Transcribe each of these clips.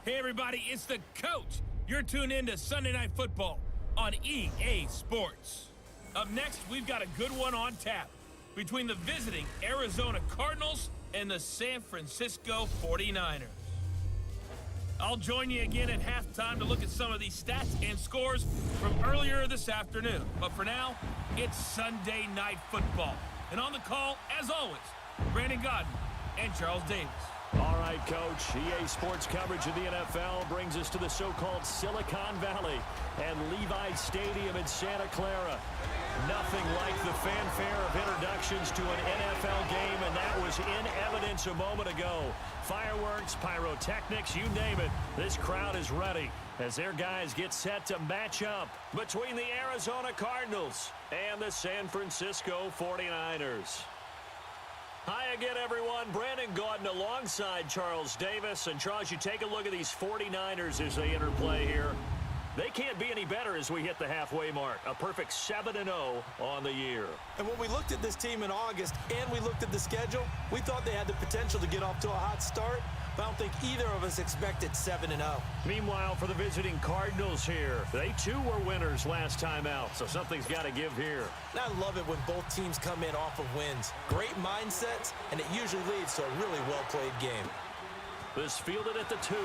Hey everybody, it's the coach. You're tuned in to Sunday Night Football on EA Sports. Up next, we've got a good one on tap between the visiting Arizona Cardinals and the San Francisco 49ers. I'll join you again at halftime to look at some of these stats and scores from earlier this afternoon. But for now, it's Sunday Night Football. And on the call, as always, Brandon Godden and Charles Davis. All right, Coach. EA Sports coverage of the NFL brings us to the so-called Silicon Valley and Levi Stadium in Santa Clara. Nothing like the fanfare of introductions to an NFL game, and that was in evidence a moment ago. Fireworks, pyrotechnics, you name it. This crowd is ready as their guys get set to match up between the Arizona Cardinals and the San Francisco 49ers. Hi again, everyone. Brandon Gaudin alongside Charles Davis. And, Charles, you take a look at these 49ers as they enter play here. They can't be any better as we hit the halfway mark. A perfect 7-0 on the year. And when we looked at this team in August and we looked at the schedule, we thought they had the potential to get off to a hot start. But I don't think either of us expected 7-0. Meanwhile, for the visiting Cardinals here, they too were winners last time out, so something's got to give here. And I love it when both teams come in off of wins. Great mindsets, and it usually leads to a really well-played game. This fielded at the 2.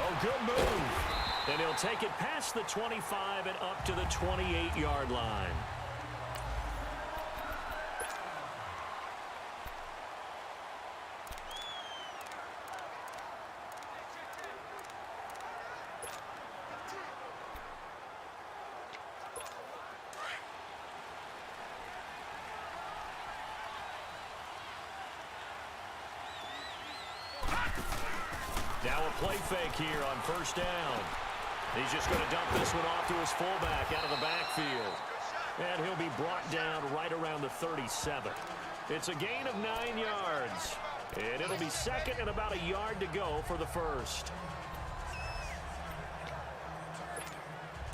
Oh, good move. And he'll take it past the 25 and up to the 28-yard line. Now a play fake here on first down. He's just going to dump this one off to his fullback out of the backfield. And he'll be brought down right around the 37. It's a gain of 9 yards. And it'll be second and about a yard to go for the first.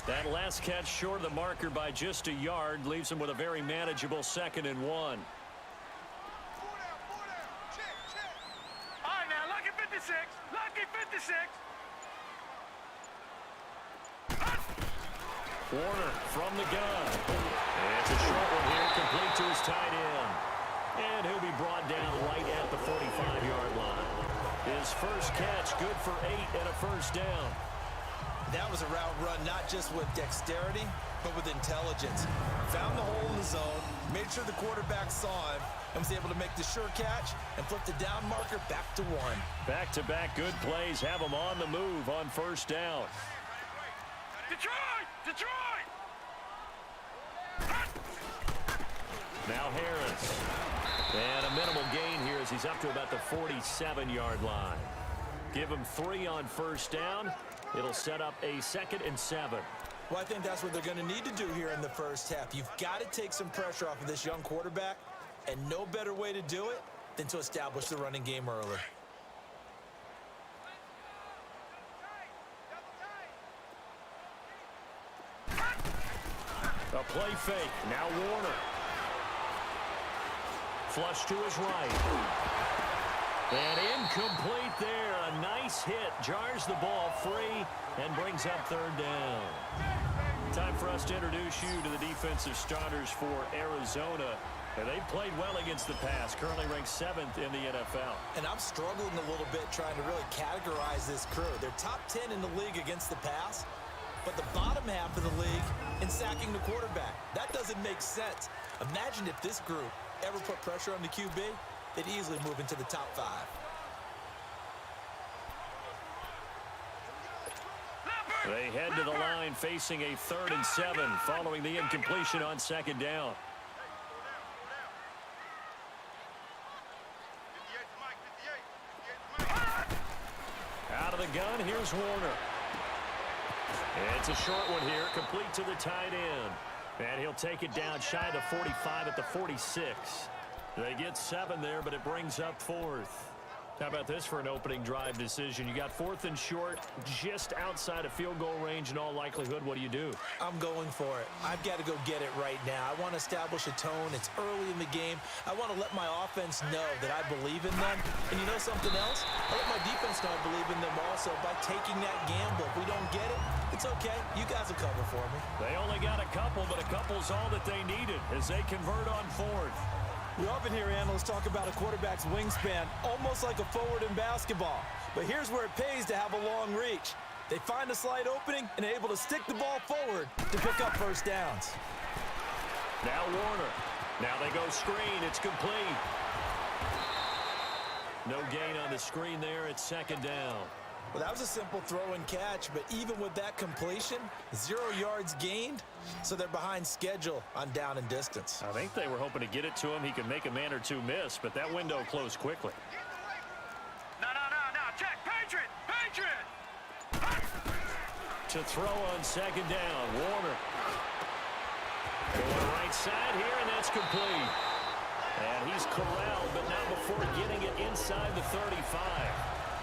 That last catch short of the marker by just a yard leaves him with a very manageable 2nd and 1. Warner from the gun. It's a short one here, complete to his tight end. And he'll be brought down right at the 45-yard line. His first catch, good for 8 and a first down. That was a route run not just with dexterity, but with intelligence. Found the hole in the zone, made sure the quarterback saw him, and was able to make the sure catch and flip the down marker back to 1. Back-to-back good plays have him on the move on first down. Detroit! Now Harris. And a minimal gain here as he's up to about the 47-yard line. Give him 3 on first down. It'll set up a 2nd and 7. Well, I think that's what they're going to need to do here in the first half. You've got to take some pressure off of this young quarterback, and no better way to do it than to establish the running game early. A play fake. Now Warner. Flush to his right. And incomplete there. A nice hit. Jars the ball free and brings up 3rd down. Time for us to introduce you to the defensive starters for Arizona. And they played well against the pass. Currently ranked 7th in the NFL. And I'm struggling a little bit trying to really categorize this crew. They're top 10 in the league against the pass, but the bottom half of the league in sacking the quarterback. That doesn't make sense. Imagine if this group ever put pressure on the QB, they'd easily move into the top 5. They head to the line facing a 3rd and 7 following the incompletion on 2nd down. Out of the gun, here's Warner. It's a short one here, complete to the tight end. And he'll take it down shy of the 45 at the 46. They get 7 there, but it brings up 4th. How about this for an opening drive decision? You got 4th and short, just outside of field goal range in all likelihood. What do you do? I'm going for it. I've got to go get it right now. I want to establish a tone. It's early in the game. I want to let my offense know that I believe in them. And you know something else? I let my defense know I believe in them also by taking that gamble. If we don't get it, it's okay. You guys will cover for me. They only got a couple, but a couple's all that they needed as they convert on 4th. We often hear analysts talk about a quarterback's wingspan, almost like a forward in basketball. But here's where it pays to have a long reach. They find a slight opening and are able to stick the ball forward to pick up first downs. Now Warner. Now they go screen. It's complete. No gain on the screen there. It's 2nd down. Well, that was a simple throw and catch, but even with that completion, 0 yards gained, so they're behind schedule on down and distance. I think they were hoping to get it to him. He could make a man or two miss, but that window closed quickly. No, check, Patriot! To throw on 2nd down, Warner. Going right side here, and that's complete. And he's corralled, but not before getting it inside the 35.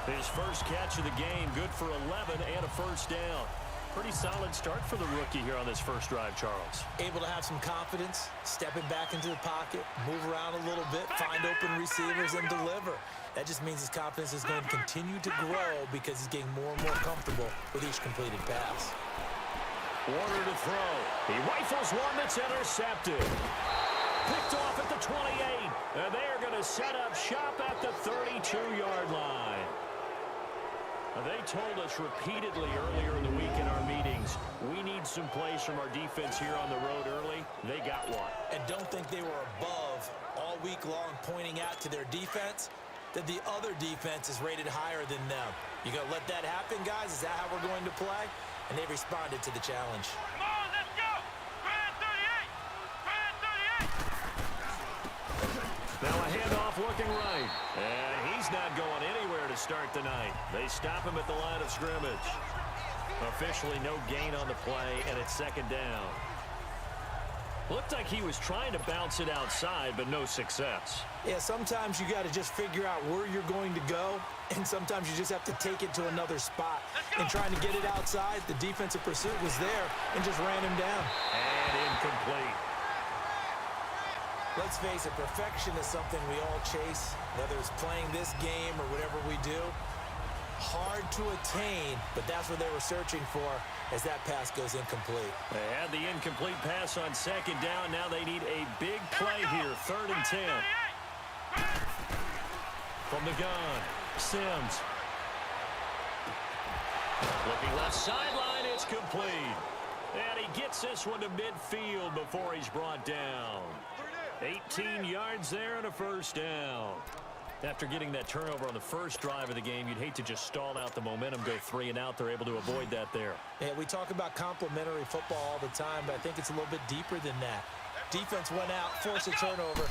His first catch of the game, good for 11 and a first down. Pretty solid start for the rookie here on this first drive, Charles. Able to have some confidence, stepping back into the pocket, move around a little bit, find open receivers, and deliver. That just means his confidence is going to continue to grow because he's getting more and more comfortable with each completed pass. Warner to throw. He rifles one that's intercepted. Picked off at the 28. And they are going to set up shop at the 32-yard line. They told us repeatedly earlier in the week in our meetings, we need some plays from our defense here on the road early. They got one. And don't think they were above all week long pointing out to their defense that the other defense is rated higher than them. You going to let that happen, guys? Is that how we're going to play? And they responded to the challenge. Come on, let's go! Brand 38! Now a handoff looking right. And he's not going anywhere to start the night. They stop him at the line of scrimmage. Officially no gain on the play, and it's 2nd down. Looked like he was trying to bounce it outside, but no success. Yeah, sometimes you got to just figure out where you're going to go, and sometimes you just have to take it to another spot. And trying to get it outside, the defensive pursuit was there and just ran him down. And incomplete. Let's face it, perfection is something we all chase, whether it's playing this game or whatever we do. Hard to attain, but that's what they were searching for as that pass goes incomplete. They had the incomplete pass on 2nd down. Now they need a big play here, 3rd and 10. From the gun, Sims. Looking left sideline, it's complete. And he gets this one to midfield before he's brought down. 18 yards there and a first down. After getting that turnover on the first drive of the game, you'd hate to just stall out the momentum, go 3 and out. They're able to avoid that there. Yeah, we talk about complementary football all the time, but I think it's a little bit deeper than that. Defense went out, forced a turnover,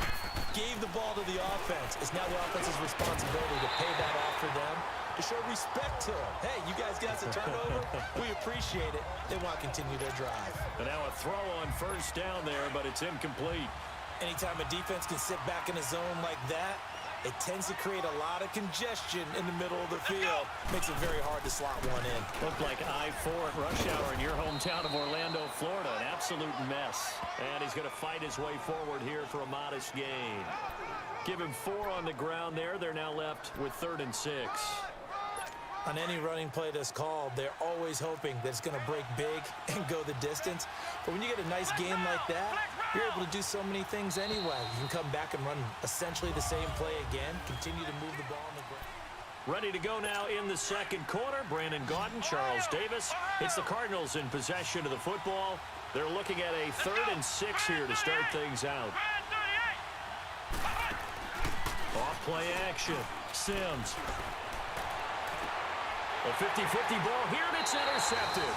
gave the ball to the offense. It's now the offense's responsibility to pay that off for them, to show respect to them. Hey, you guys got the turnover? We appreciate it. They want to continue their drive. And now a throw on first down there, but it's incomplete. Anytime a defense can sit back in a zone like that, it tends to create a lot of congestion in the middle of the field. Makes it very hard to slot one in. Looked like I-4 at rush hour in your hometown of Orlando, Florida. An absolute mess. And he's going to fight his way forward here for a modest gain. Give him 4 on the ground there. They're now left with 3rd and 6. On any running play that's called, they're always hoping that it's going to break big and go the distance. But when you get a nice game like that, you're able to do so many things anyway. You can come back and run essentially the same play again, continue to move the ball on the ground. Ready to go now in the 2nd quarter. Brandon Gaudin, Charles Davis. It's the Cardinals in possession of the football. They're looking at a 3rd and 6 here to start things out. Off play action. Sims. A 50-50 ball here, and it's intercepted.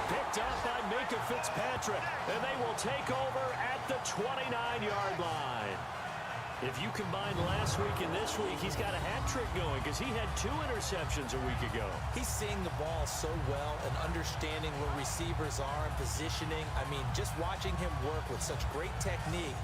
Picked up by Minka Fitzpatrick, and they will take over at the 29-yard line. If you combine last week and this week, he's got a hat trick going because he had 2 interceptions a week ago. He's seeing the ball so well and understanding where receivers are and positioning. I mean, just watching him work with such great technique,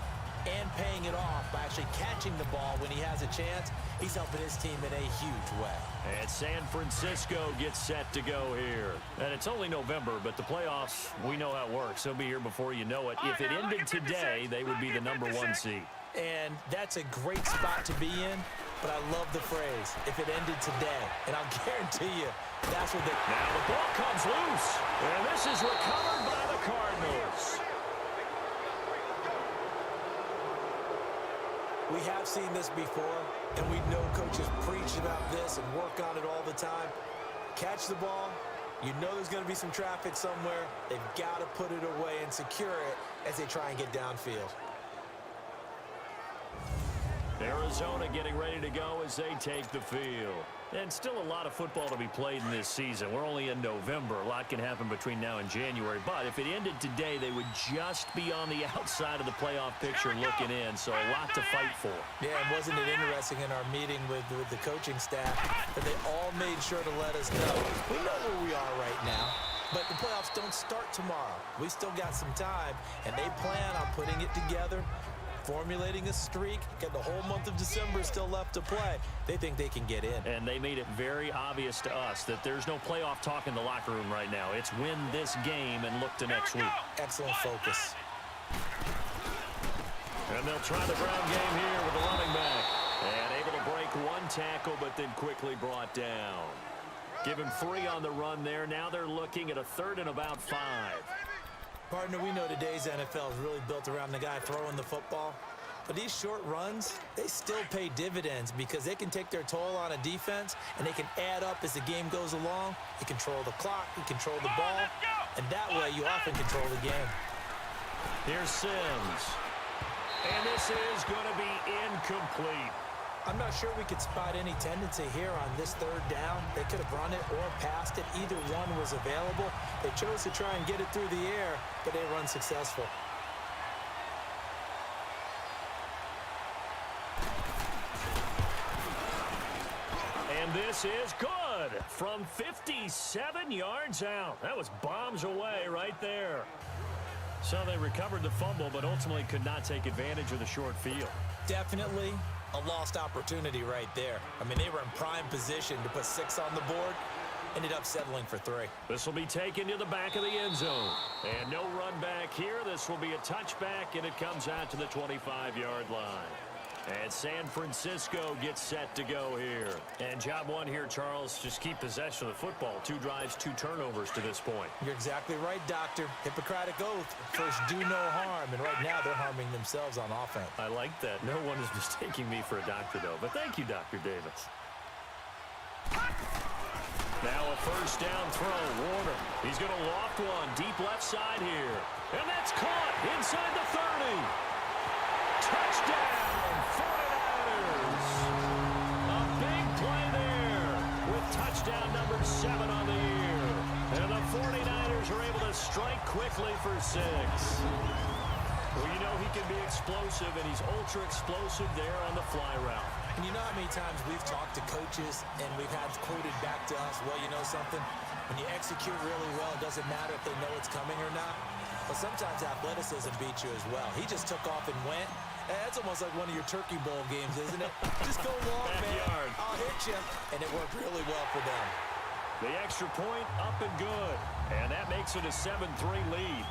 and paying it off by actually catching the ball when he has a chance. He's helping his team in a huge way. And San Francisco gets set to go here. And it's only November, but the playoffs, we know how it works. They'll be here before you know it. If it ended today, they would be the #1 seed. And that's a great spot to be in, but I love the phrase, if it ended today. And I'll guarantee you, that's what they... Now the ball comes loose, and this is recovered by the Cardinals. We have seen this before, and we know coaches preach about this and work on it all the time. Catch the ball. You know there's going to be some traffic somewhere. They've got to put it away and secure it as they try and get downfield. Arizona getting ready to go as they take the field. And still a lot of football to be played in this season. We're only in November. A lot can happen between now and January. But if it ended today, they would just be on the outside of the playoff picture looking in. So a lot to fight for. Yeah, and wasn't it interesting in our meeting with the coaching staff that they all made sure to let us know. We know where we are right now, but the playoffs don't start tomorrow. We still got some time, and they plan on putting it together, formulating a streak, got the whole month of December still left to play. They think they can get in. And they made it very obvious to us that there's no playoff talk in the locker room right now. It's win this game and look to next week. Excellent focus. And they'll try the ground game here with the running back. And able to break one tackle, but then quickly brought down. Give him 3 on the run there. Now they're looking at a 3rd and about 5. Partner, we know today's NFL is really built around the guy throwing the football. But these short runs, they still pay dividends because they can take their toll on a defense and they can add up as the game goes along. You control the clock, you control the ball, and that way you often control the game. Here's Sims. And this is going to be incomplete. I'm not sure we could spot any tendency here on this 3rd down. They could have run it or passed it. Either one was available. They chose to try and get it through the air, but they were unsuccessful. And this is good from 57 yards out. That was bombs away right there. So they recovered the fumble, but ultimately could not take advantage of the short field. Definitely a lost opportunity right there. I mean, they were in prime position to put 6 on the board. Ended up settling for 3. This will be taken to the back of the end zone. And no run back here. This will be a touchback, and it comes out to the 25-yard line. And San Francisco gets set to go here. And job one here, Charles, just keep possession of the football. 2 drives, 2 turnovers to this point. You're exactly right, Doctor. Hippocratic oath. First, do no harm. And right now, they're harming themselves on offense. I like that. No one is mistaking me for a doctor, though. But thank you, Dr. Davis. Now a 1st down throw. Warner. He's going to loft one deep left side here. And that's caught inside the 30. Touchdown, 49ers. A big play there with touchdown number 7 on the year. And the 49ers are able to strike quickly for 6. Well, you know he can be explosive, and he's ultra explosive there on the fly route. And you know how many times we've talked to coaches and we've had quoted back to us, well, you know something? When you execute really well, it doesn't matter if they know it's coming or not. But sometimes athleticism beats you as well. He just took off and went. That's almost like one of your Turkey Bowl games, isn't it? Just go long, man. I'll hit you. And it worked really well for them. The extra point up and good. And that makes it a 7-3 lead.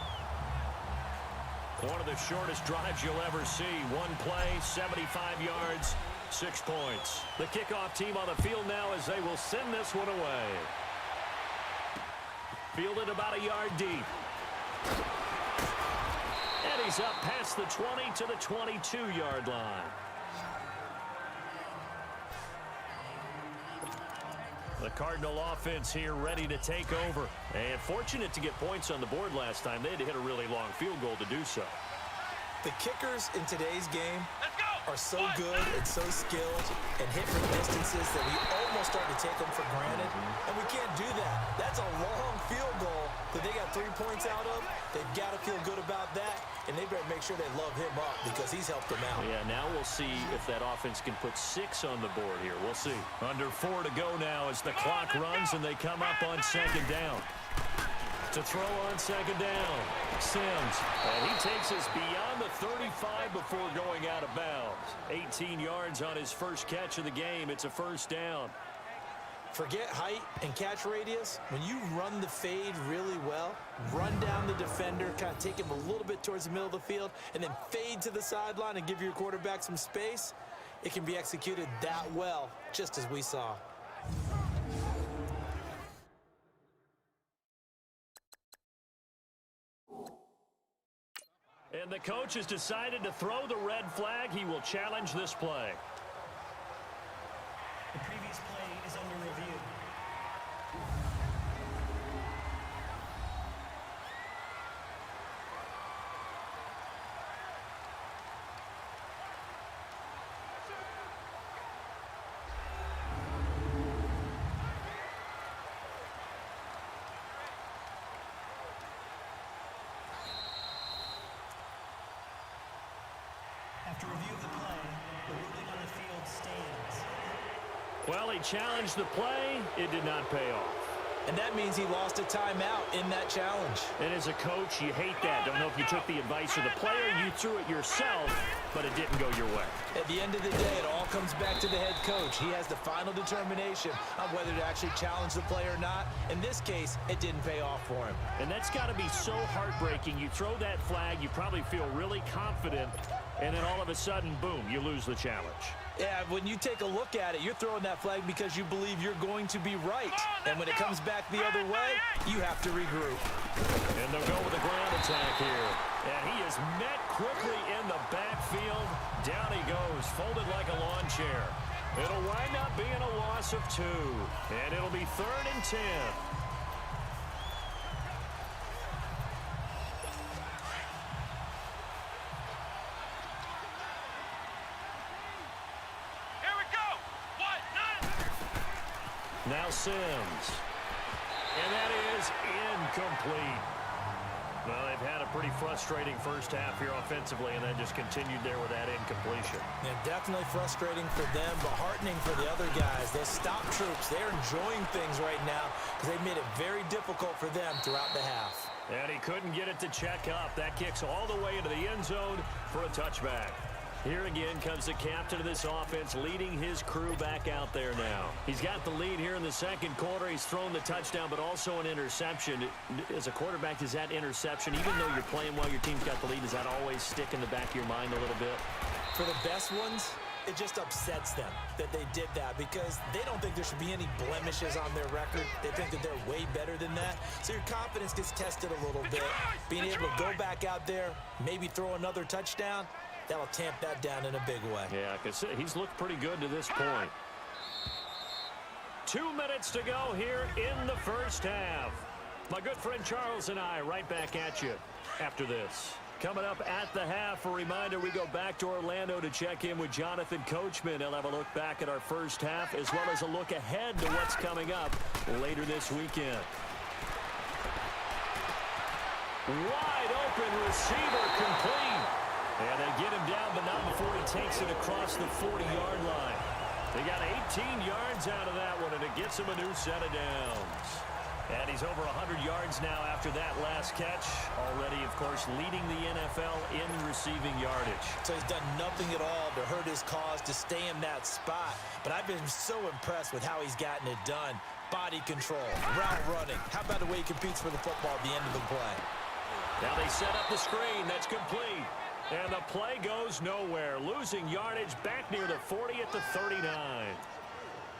One of the shortest drives you'll ever see. 1 play, 75 yards, 6 points. The kickoff team on the field now as they will send this one away. Fielded about a yard deep. And he's up past the 20 to the 22-yard line. The Cardinal offense here ready to take over. And fortunate to get points on the board last time. They had to hit a really long field goal to do so. The kickers in today's game are so good and so skilled and hit from distances that we almost start to take them for granted. And we can't do that. That's a long field goal that they got 3 points out of. They've got to feel good about that. And they better make sure they love him up because he's helped them out. Yeah, now we'll see if that offense can put 6 on the board here. We'll see. Under 4 to go now as the clock runs and they come up on 2nd down. To throw on second down, Sims. And he takes us beyond the 35 before going out of bounds. 18 yards on his first catch of the game. It's a first down. Forget height and catch radius. When you run the fade really well, run down the defender, kind of take him a little bit towards the middle of the field, and then fade to the sideline and give your quarterback some space, it can be executed that well, just as we saw. And the coach has decided to throw the red flag. He will challenge this play. The previous play is under review. After review of the play, the ruling on the field stands. Well, he challenged the play. It did not pay off. And that means he lost a timeout in that challenge. And as a coach, you hate that. Don't know if you took the advice of the player, you threw it yourself, but it didn't go your way. At the end of the day, it all comes back to the head coach. He has the final determination on whether to actually challenge the play or not. In this case, it didn't pay off for him. And that's got to be so heartbreaking. You throw that flag, you probably feel really confident, and then all of a sudden, boom, you lose the challenge. Yeah, when you take a look at it, you're throwing that flag because you believe you're going to be right. And when it comes back the other way, you have to regroup. And they'll go with a ground attack here. And he is met quickly in the backfield. Down he goes, folded like a lawn chair. It'll wind up being a loss of 2. And it'll be 3rd and 10. Now Sims. And that is incomplete. Well, they've had a pretty frustrating first half here offensively, and then just continued there with that incompletion. Yeah, definitely frustrating for them, but heartening for the other guys. Those stop troops, they're enjoying things right now because they made it very difficult for them throughout the half. And he couldn't get it to check up. That kicks all the way into the end zone for a touchback. Here again comes the captain of this offense, leading his crew back out there now. He's got the lead here in the second quarter. He's thrown the touchdown, but also an interception. As a quarterback, does that interception, even though you're playing well, your team's got the lead, does that always stick in the back of your mind a little bit? For the best ones, it just upsets them that they did that because they don't think there should be any blemishes on their record. They think that they're way better than that. So your confidence gets tested a little bit. Being able to go back out there, maybe throw another touchdown, that'll tamp that down in a big way. Yeah, because he's looked pretty good to this point. 2 minutes to go here in the first half. My good friend Charles and I right back at you after this. Coming up at the half, a reminder, we go back to Orlando to check in with Jonathan Coachman. He'll have a look back at our first half as well as a look ahead to what's coming up later this weekend. Wide open receiver complete. And they get him down, but not before he takes it across the 40-yard line. They got 18 yards out of that one, and it gets him a new set of downs. And he's over 100 yards now after that last catch. Already, of course, leading the NFL in receiving yardage. So he's done nothing at all to hurt his cause, to stay in that spot. But I've been so impressed with how he's gotten it done. Body control, route running. How about the way he competes for the football at the end of the play? Now they set up the screen. That's complete. And the play goes nowhere. Losing yardage back near the 40 at the 39.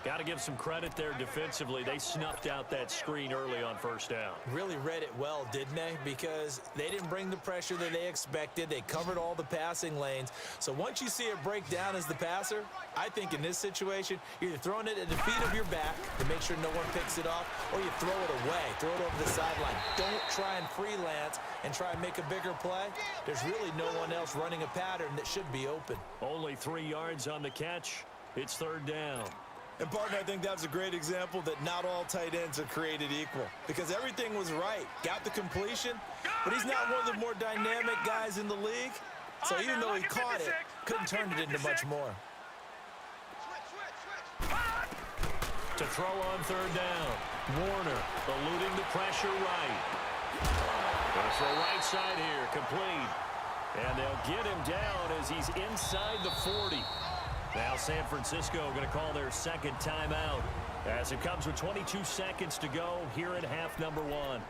Got to give some credit there defensively. They snuffed out that screen early on first down. Really read it well, didn't they? Because they didn't bring the pressure that they expected. They covered all the passing lanes. So once you see it break down as the passer, I think in this situation, you're either throwing it at the feet of your back to make sure no one picks it off, or you throw it away, throw it over the sideline. Don't try and freelance and try and make a bigger play. There's really no one else running a pattern that should be open. Only 3 yards on the catch. It's third down. And, partner, I think that's a great example that not all tight ends are created equal because everything was right. Got the completion, but he's not one of the more dynamic guys in the league. So even though he caught it, couldn't turn it into much more. To throw on third down. Warner eluding the pressure right. Goes for a right side here, complete. And they'll get him down as he's inside the 40. Now San Francisco going to call their second timeout as it comes with 22 seconds to go here in half number 1.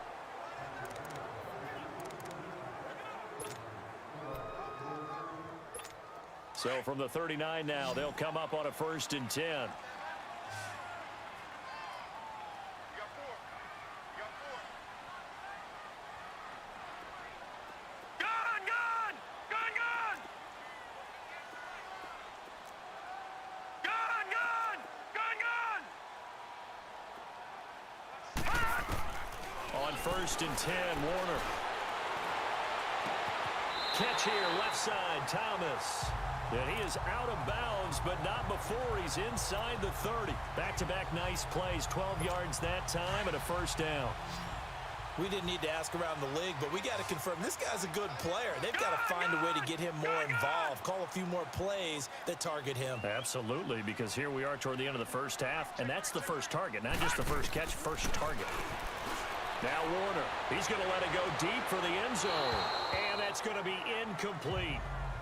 So from the 39 now, they'll come up on a 1st and 10. On 1st and 10, Warner. Catch here, left side, Thomas. And he is out of bounds, but not before he's inside the 30. Back-to-back nice plays, 12 yards that time and a 1st down. We didn't need to ask around the league, but we got to confirm this guy's a good player. They've got to find a way to get him more involved, call a few more plays that target him. Absolutely, because here we are toward the end of the first half, and that's the first target, not just the first catch, first target. Now Warner, he's going to let it go deep for the end zone, and that's going to be incomplete.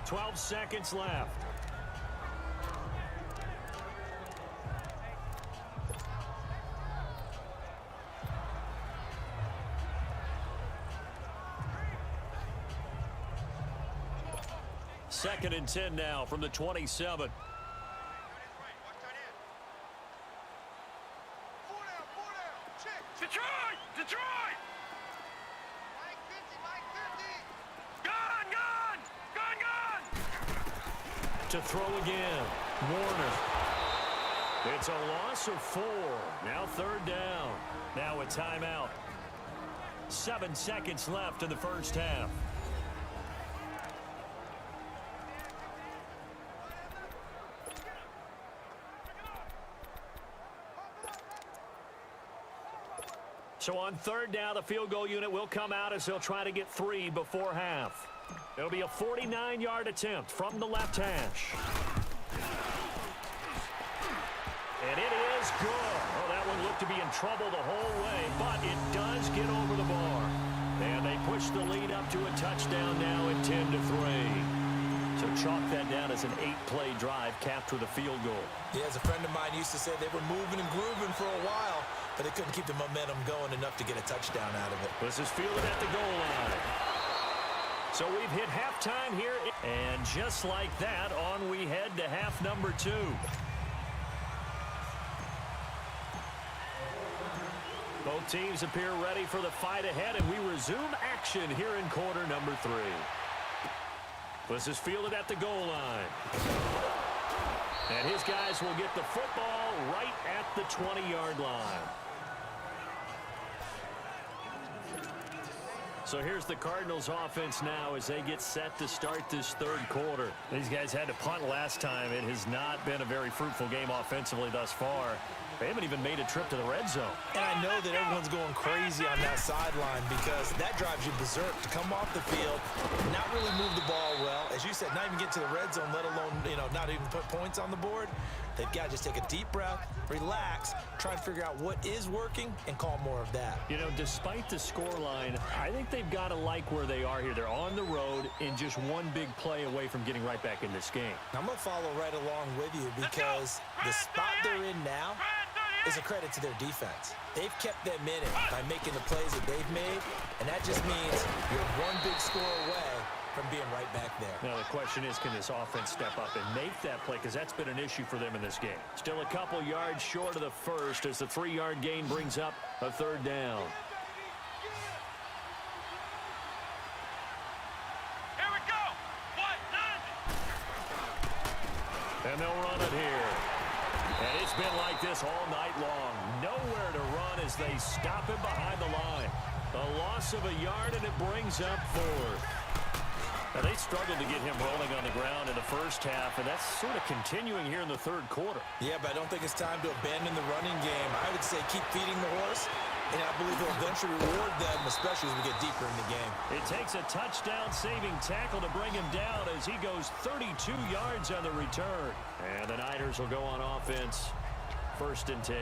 12 seconds left. Second and 10 now from the 27. Detroit! Detroit! Gun! Gun! Gun! Gun! To throw again. Warner. It's a loss of 4. Now 3rd down. Now a timeout. 7 seconds left in the first half. So on 3rd down, the field goal unit will come out as they'll try to get 3 before half. It'll be a 49-yard attempt from the left hash. And it is good. Oh, that one looked to be in trouble the whole way, but it does get over the bar. And they push the lead up to a touchdown now at 10-3. So chalk that down as an 8-play drive capped with a field goal. Yeah, as a friend of mine used to say, they were moving and grooving for a while, but they couldn't keep the momentum going enough to get a touchdown out of it. This is fielded at the goal line. So we've hit halftime here, and just like that, on we head to half number 2. Both teams appear ready for the fight ahead, and we resume action here in quarter number 3. This is fielded at the goal line. And his guys will get the football right at the 20-yard line. So here's the Cardinals offense now as they get set to start this 3rd quarter. These guys had to punt last time. It has not been a very fruitful game offensively thus far. They haven't even made a trip to the red zone. And I know that everyone's going crazy on that sideline because that drives you berserk to come off the field, not really move the ball well. As you said, not even get to the red zone, let alone, not even put points on the board. They've got to just take a deep breath, relax, try and figure out what is working, and call more of that. Despite the scoreline, I think they've got to like where they are here. They're on the road and just one big play away from getting right back in this game. I'm going to follow right along with you because the spot they're in now is a credit to their defense. They've kept them in it by making the plays that they've made, and that just means you're one big score away from being right back there. Now the question is, can this offense step up and make that play? Because that's been an issue for them in this game. Still a couple yards short of the first as the 3-yard gain brings up a 3rd down. Here we go! What? And they'll run it here. And it's been like this all night long. Nowhere to run as they stop him behind the line. A loss of a yard, and it brings up 4th. Now, they struggled to get him rolling on the ground in the first half, and that's sort of continuing here in the 3rd quarter. Yeah, but I don't think it's time to abandon the running game. I would say keep feeding the horse, and I believe he'll eventually reward them, especially as we get deeper in the game. It takes a touchdown-saving tackle to bring him down as he goes 32 yards on the return. And the Niners will go on offense, 1st and 10.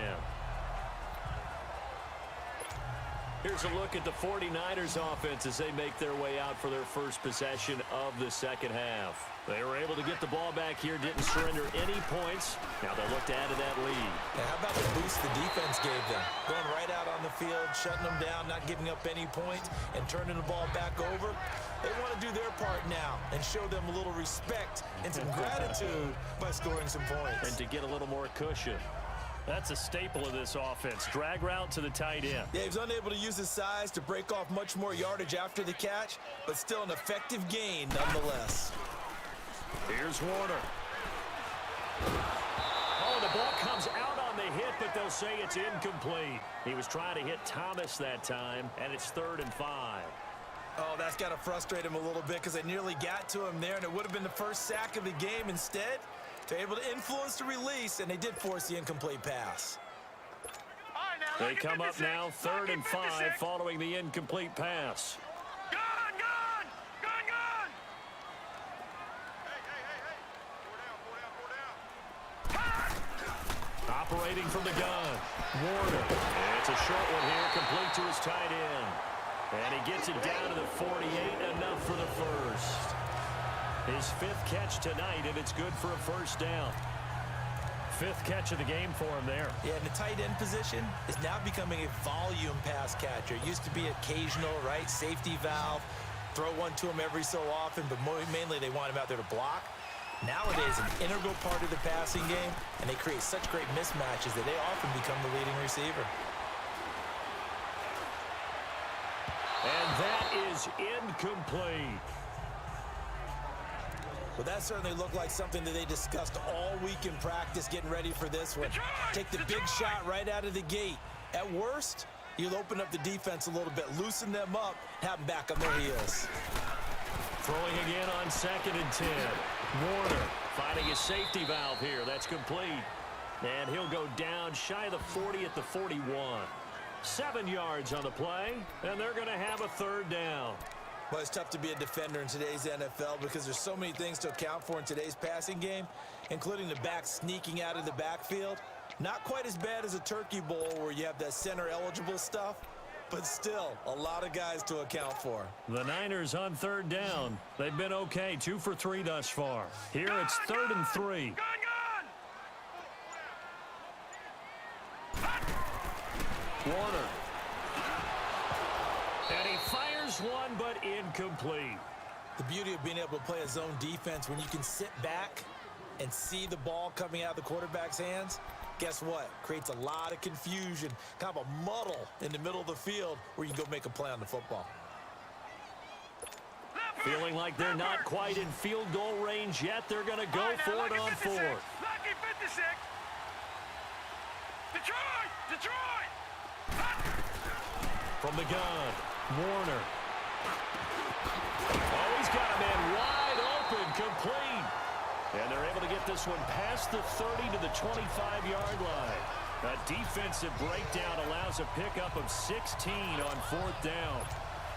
Here's a look at the 49ers offense as they make their way out for their first possession of the second half. They were able to get the ball back here, didn't surrender any points. Now they'll look to add to that lead. And how about the boost the defense gave them? Going right out on the field, shutting them down, not giving up any points, and turning the ball back over. They want to do their part now and show them a little respect and some gratitude by scoring some points. And to get a little more cushion. That's a staple of this offense. Drag route to the tight end. Yeah, he was unable to use his size to break off much more yardage after the catch, but still an effective gain nonetheless. Here's Warner. Oh, the ball comes out on the hit, but they'll say it's incomplete. He was trying to hit Thomas that time, and it's 3rd and 5. Oh, that's got to frustrate him a little bit because they nearly got to him there, and it would have been the first sack of the game. Instead, they're able to influence the release, and they did force the incomplete pass. They come up now 3rd and 5 following the incomplete pass. Gun! Operating from the gun, Warner. It's a short one here, complete to his tight end. And he gets it down to the 48, enough for the first. His 5th catch tonight, and it's good for a first down. 5th catch of the game for him there. Yeah, and the tight end position is now becoming a volume pass catcher. It used to be occasional, right? Safety valve, throw one to him every so often, but mainly they want him out there to block. Nowadays, an integral part of the passing game, and they create such great mismatches that they often become the leading receiver. And that is incomplete. Well, that certainly looked like something that they discussed all week in practice getting ready for this one. Take the big shot right out of the gate. At worst, you'll open up the defense a little bit, loosen them up, have them back on their heels. Throwing again on 2nd and 10. Warner finding his safety valve here. That's complete. And he'll go down shy of the 40 at the 41. 7 yards on the play, and they're going to have a 3rd down. Well, it's tough to be a defender in today's NFL because there's so many things to account for in today's passing game, including the back sneaking out of the backfield. Not quite as bad as a turkey bowl where you have that center-eligible stuff, but still a lot of guys to account for. The Niners on 3rd down. They've been okay, 2 for 3 thus far. Here it's 3rd and 3. Warner. And he fires one, but incomplete. The beauty of being able to play a zone defense when you can sit back and see the ball coming out of the quarterback's hands, guess what? Creates a lot of confusion, kind of a muddle in the middle of the field where you can go make a play on the football. Feeling like they're not quite in field goal range yet. They're going to go for it on 4th. Lucky 56. Detroit! From the gun, Warner. Oh, he's got a man wide open, complete. And they're able to get this one past the 30 to the 25-yard line. A defensive breakdown allows a pickup of 16 on 4th down.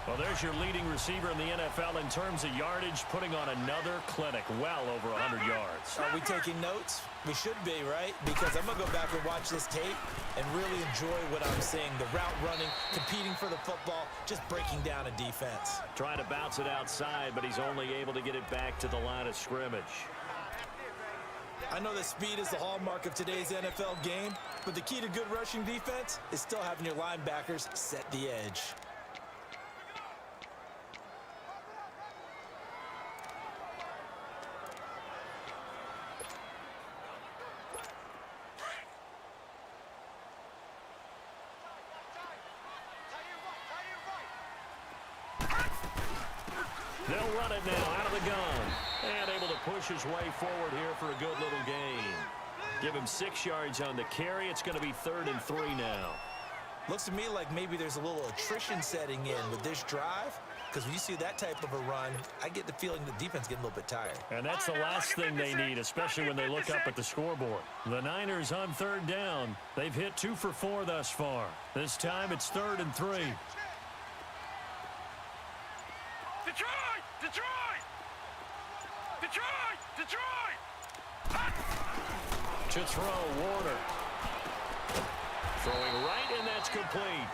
Well, there's your leading receiver in the NFL in terms of yardage, putting on another clinic, well over 100 yards. Are we taking notes? We should be, right? Because I'm going to go back and watch this tape and really enjoy what I'm seeing. The route running, competing for the football, just breaking down a defense. Trying to bounce it outside, but he's only able to get it back to the line of scrimmage. I know that speed is the hallmark of today's NFL game, but the key to good rushing defense is still having your linebackers set the edge. They'll run it now out of the gun. And able to push his way forward here for a good little gain. Give him 6 yards on the carry. It's going to be 3rd and 3 now. Looks to me like maybe there's a little attrition setting in with this drive. Because when you see that type of a run, I get the feeling the defense getting a little bit tired. And that's the last thing they need, especially when they look up at the scoreboard. The Niners on 3rd down. They've hit 2 for 4 thus far. This time it's 3rd and 3. Detroit! To throw, Warner. Throwing right, and that's complete.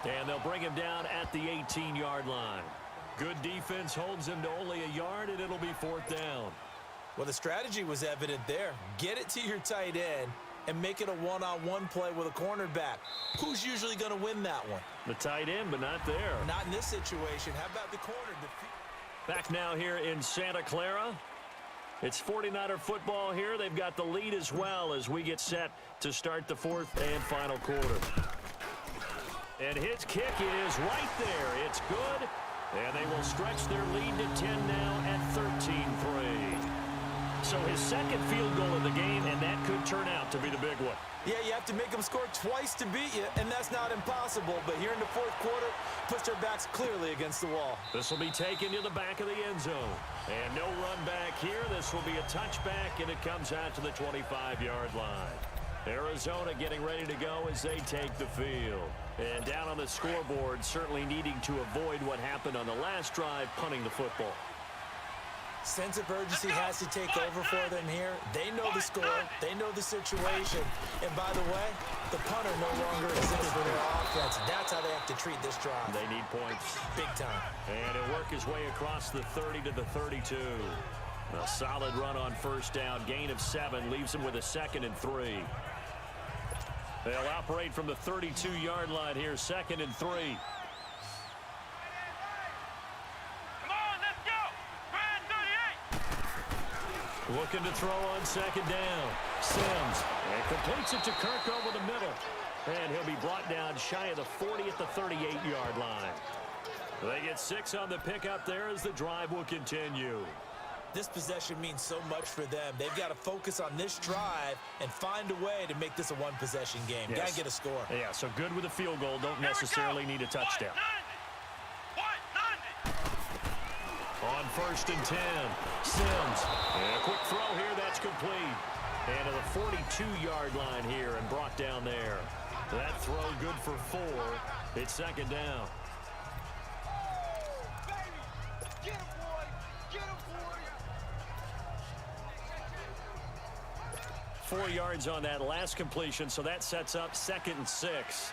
And they'll bring him down at the 18-yard line. Good defense holds him to only a yard, and it'll be 4th down. Well, the strategy was evident there. Get it to your tight end and make it a one-on-one play with a cornerback. Who's usually going to win that one? The tight end, but not there. Not in this situation. How about the corner? Back now here in Santa Clara. It's 49er football here. They've got the lead as well as we get set to start the 4th and final quarter. And his kick is right there. It's good. And they will stretch their lead to 10 now at 13-3. So his second field goal of the game, and that could turn out to be the big one. Yeah, you have to make them score twice to beat you, and that's not impossible. But here in the 4th quarter, puts their backs clearly against the wall. This will be taken to the back of the end zone. And no run back here. This will be a touchback, and it comes out to the 25-yard line. Arizona getting ready to go as they take the field. And down on the scoreboard, certainly needing to avoid what happened on the last drive, punting the football. Sense of urgency has to take over for them here. They know the score. They know the situation. And by the way, the punter no longer exists for their offense. That's how they have to treat this drive. They need points. Big time. And he'll work his way across the 30 to the 32. A solid run on 1st down. Gain of 7 leaves him with a 2nd and 3. They'll operate from the 32-yard line here, 2nd and 3. Looking to throw on 2nd down. Sims. And completes it to Kirk over the middle. And he'll be brought down shy of the 40 at the 38-yard line. They get 6 on the pickup there as the drive will continue. This possession means so much for them. They've got to focus on this drive and find a way to make this a one-possession game. Yes. Got to get a score. Yeah, so good with a field goal. Don't necessarily need a touchdown. On 1st and 10, Sims. And a quick throw here, that's complete. And to the 42-yard line here and brought down there. That throw good for 4. It's 2nd down. Get him, boy! Get him, boy! 4 yards on that last completion, so that sets up 2nd and 6.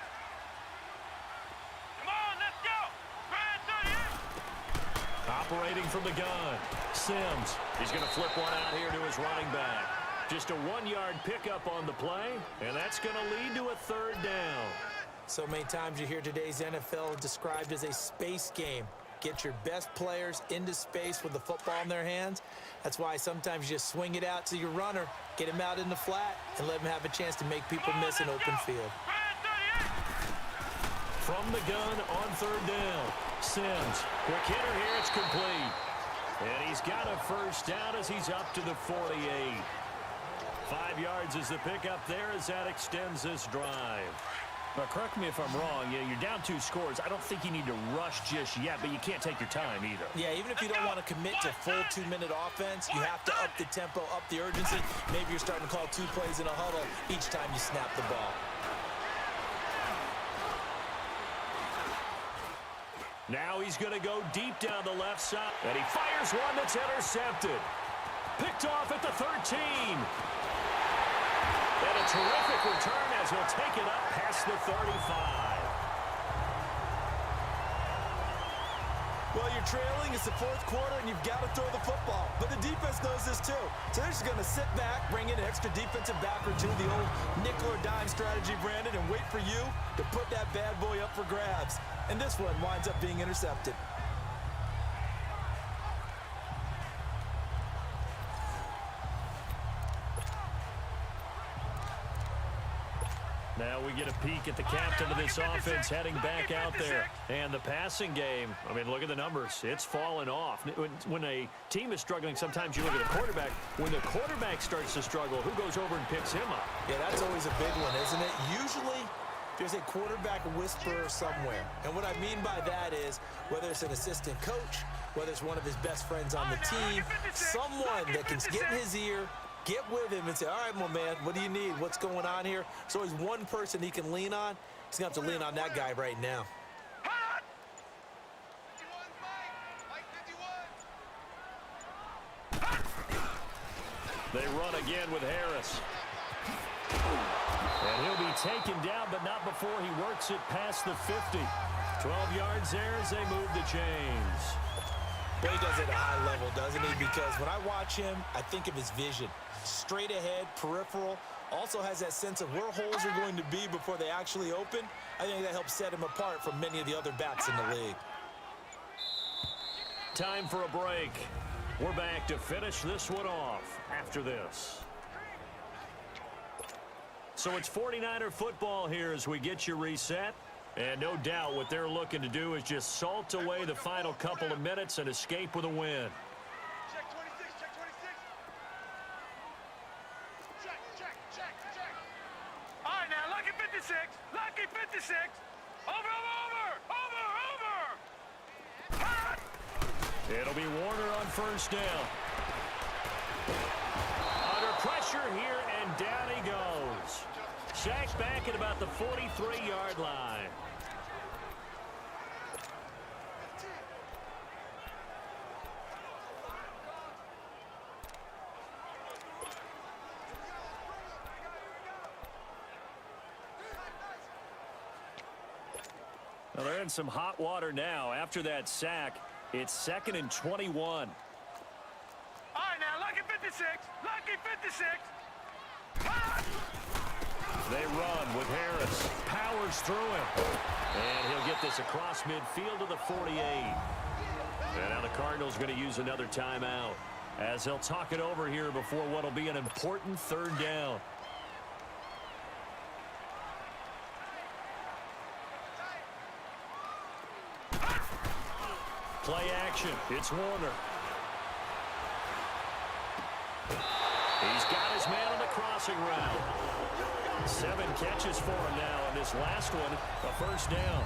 Operating from the gun, Sims. He's going to flip one out here to his running back. Just a 1-yard pickup on the play, and that's going to lead to a 3rd down. So many times you hear today's NFL described as a space game. Get your best players into space with the football in their hands. That's why sometimes you just swing it out to your runner, get him out in the flat, and let him have a chance to make people miss an open field. From the gun on 3rd down. Sims, quick hitter here, it's complete. And he's got a 1st down as he's up to the 48. 5 yards is the pickup there as that extends this drive. But correct me if I'm wrong, you're down 2 scores. I don't think you need to rush just yet, but you can't take your time either. Yeah, even if you don't want to commit to full 2-minute offense, you have to up the tempo, up the urgency. Maybe you're starting to call 2 plays in a huddle each time you snap the ball. Now he's going to go deep down the left side. And he fires one that's intercepted. Picked off at the 13. And a terrific return as he'll take it up past the 35. Well, you're trailing. It's the 4th quarter, and you've got to throw the football. But the defense knows this, too. So they're just going to sit back, bring in an extra defensive back or 2, the old nickel or dime strategy, Brandon, and wait for you to put that bad boy up for grabs. And this one winds up being intercepted. Now we get a peek at the captain of this offense heading back out there. And the passing game, I mean, look at the numbers. It's fallen off. When a team is struggling, sometimes you look at the quarterback. When the quarterback starts to struggle, who goes over and picks him up? Yeah, that's always a big one, isn't it? Usually, there's a quarterback whisperer somewhere. And what I mean by that is, whether it's an assistant coach, whether it's one of his best friends on the team, someone that can get in his ear, get with him and say, all right, my man, what do you need? What's going on here? There's always one person he can lean on. He's going to have to lean on that guy right now. They run again with Harris. And he'll be taken down, but not before he works it past the 50. 12 yards there as they move the chains. Well, he does it at a high level, doesn't he? Because when I watch him, I think of his vision. Straight ahead, peripheral. Also has that sense of where holes are going to be before they actually open. I think that helps set him apart from many of the other backs in the league. Time for a break. We're back to finish this one off after this. So it's 49er football here as we get you reset. And no doubt what they're looking to do is just salt away the final couple of minutes and escape with a win. Check 26, check 26. Check. All right, now, lucky 56. Lucky 56. Over. It'll be Warner on first down. Under pressure here, and down he goes. Sacked back at about the 43-yard line. Well, they're in some hot water now. After that sack, it's 2nd and 21. All right, now, lucky 56. Lucky 56. They run with Harris. Powers through him. And he'll get this across midfield to the 48. And now the Cardinals going to use another timeout as they'll talk it over here before what will be an important 3rd down. Play action. It's Warner. He's got his man on the crossing route. 7 catches for him now, and this last one, a first down.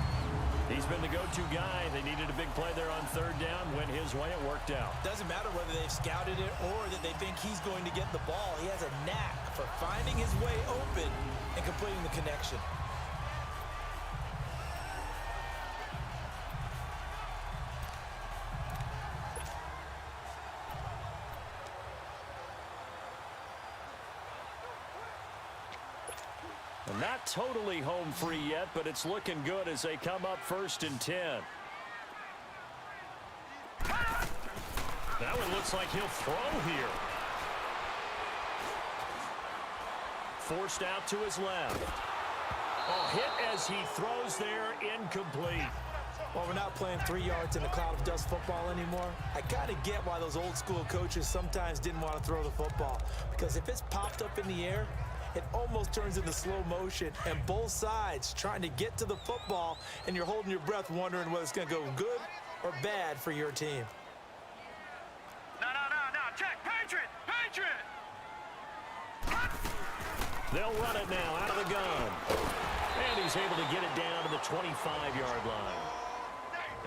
He's been the go-to guy. They needed a big play there on 3rd down. Went his way. It worked out. Doesn't matter whether they've scouted it or that they think he's going to get the ball. He has a knack for finding his way open and completing the connection. Not totally home free yet, but it's looking good as they come up 1st and 10. That one looks like he'll throw here. Forced out to his left. Oh, hit as he throws there, incomplete. Well, we're not playing 3 yards in a cloud of dust football anymore. I kind of get why those old school coaches sometimes didn't want to throw the football. Because if it's popped up in the air, it almost turns into slow motion, and both sides trying to get to the football, and you're holding your breath wondering whether it's going to go good or bad for your team. No. Check. Patriot. They'll run it now out of the gun. And he's able to get it down to the 25-yard line.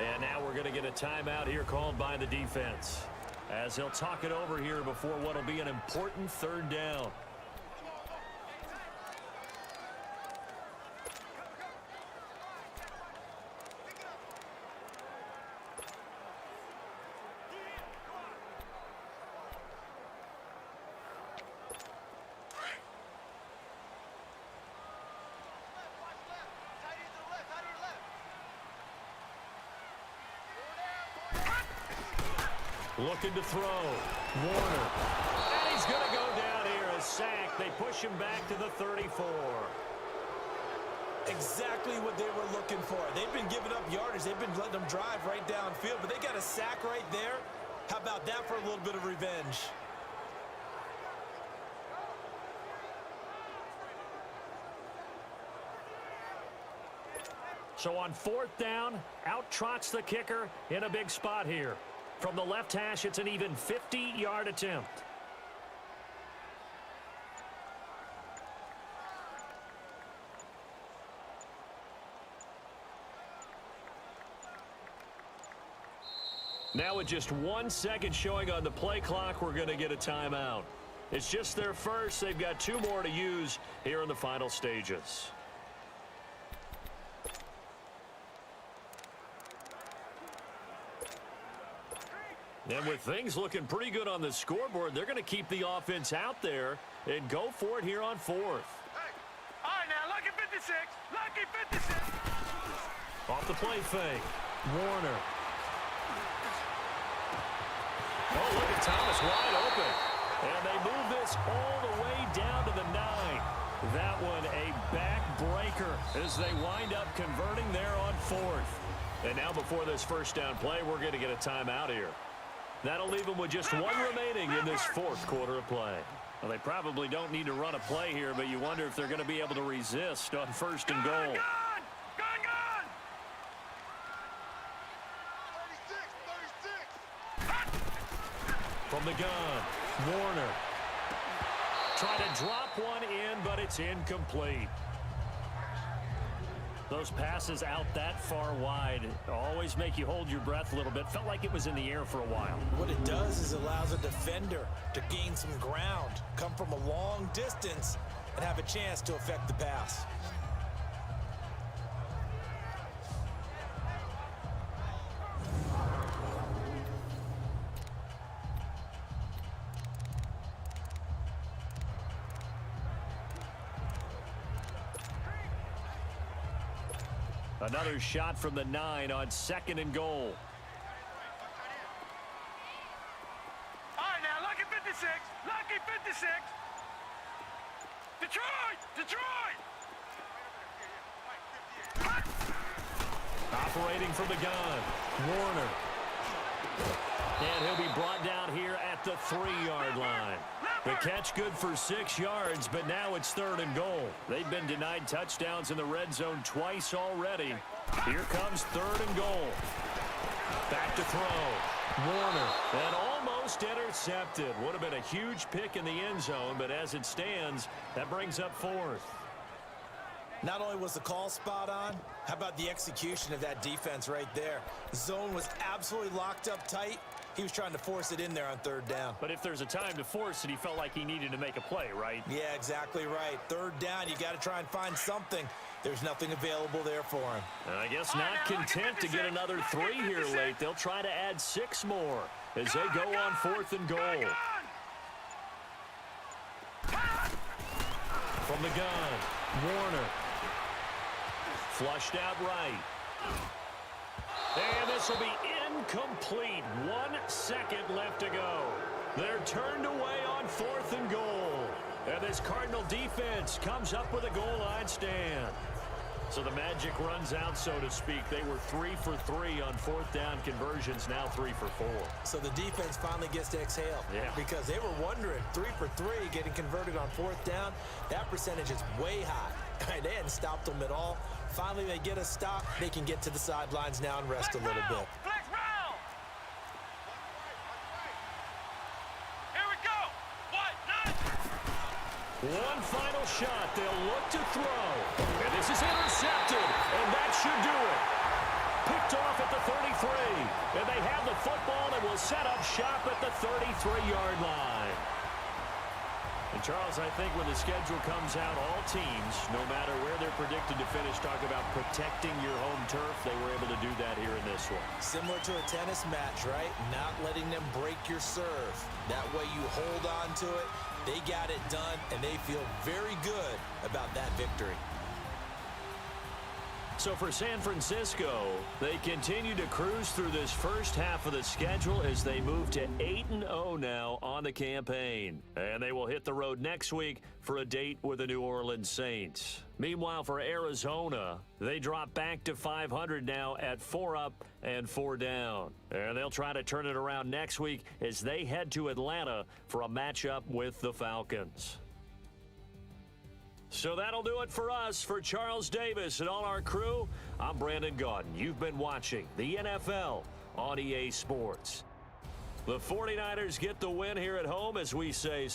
And now we're going to get a timeout here called by the defense, as they'll talk it over here before what will be an important 3rd down. Looking to throw. Warner. And he's going to go down here. A sack. They push him back to the 34. Exactly what they were looking for. They've been giving up yardage. They've been letting them drive right downfield, but they got a sack right there. How about that for a little bit of revenge? So on 4th down, out trots the kicker in a big spot here. From the left hash, it's an even 50-yard attempt. Now with just 1 second showing on the play clock, we're going to get a timeout. It's just their first. They've got 2 more to use here in the final stages. And with things looking pretty good on the scoreboard, they're going to keep the offense out there and go for it here on 4th. Hey. All right, now, lucky 56. Lucky 56. Off the play fake. Warner. Oh, look at Thomas wide open. And they move this all the way down to the 9. That one a backbreaker as they wind up converting there on 4th. And now before this first down play, we're going to get a timeout here. That'll leave them with just one remaining in this 4th quarter of play. Well, they probably don't need to run a play here, but you wonder if they're going to be able to resist on 1st and goal. Gone! From the gun, Warner. Try to drop one in, but it's incomplete. Those passes out that far wide always make you hold your breath a little bit. Felt like it was in the air for a while. What it does is allows a defender to gain some ground, come from a long distance, and have a chance to affect the pass. Another shot from the 9 on 2nd and goal. All right, now, lucky 56. Lucky 56. Detroit! Operating from the gun, Warner. And he'll be brought down here at the 3-yard line. The catch good for 6 yards, but now it's 3rd and goal. They've been denied touchdowns in the red zone twice already. Here comes 3rd and goal. Back to throw. Warner. And almost intercepted. Would have been a huge pick in the end zone, but as it stands, that brings up 4th. Not only was the call spot on, how about the execution of that defense right there? The zone was absolutely locked up tight. He was trying to force it in there on 3rd down. But if there's a time to force it, he felt like he needed to make a play, right? Yeah, exactly right. 3rd down, you got to try and find something. There's nothing available there for him. And I guess not content to get another 3 here late. They'll try to add 6 more as they go on 4th and goal. From the gun, Warner. Flushed out right. And this will be incomplete. 1 second left to go. They're turned away on 4th and goal. And this Cardinal defense comes up with a goal line stand. So the magic runs out, so to speak. They were 3 for 3 on 4th down conversions, now 3 for 4. So the defense finally gets to exhale. Yeah. Because they were wondering, 3 for 3 getting converted on 4th down. That percentage is way high. They hadn't stopped them at all. Finally, they get a stop. They can get to the sidelines now and rest a little bit. Flex round. Here we go. One final shot. They'll look to throw. And this is intercepted. And that should do it. Picked off at the 33. And they have the football and will set up shop at the 33-yard line. And, Charles, I think when the schedule comes out, all teams, no matter where they're predicted to finish, talk about protecting your home turf. They were able to do that here in this one. Similar to a tennis match, right? Not letting them break your serve. That way you hold on to it. They got it done, and they feel very good about that victory. So for San Francisco, they continue to cruise through this first half of the schedule as they move to 8-0 now on the campaign. And they will hit the road next week for a date with the New Orleans Saints. Meanwhile, for Arizona, they drop back to 500 now at 4 up and 4 down. And they'll try to turn it around next week as they head to Atlanta for a matchup with the Falcons. So that'll do it for us. For Charles Davis and all our crew, I'm Brandon Gaudin. You've been watching the NFL on EA Sports. The 49ers get the win here at home as we say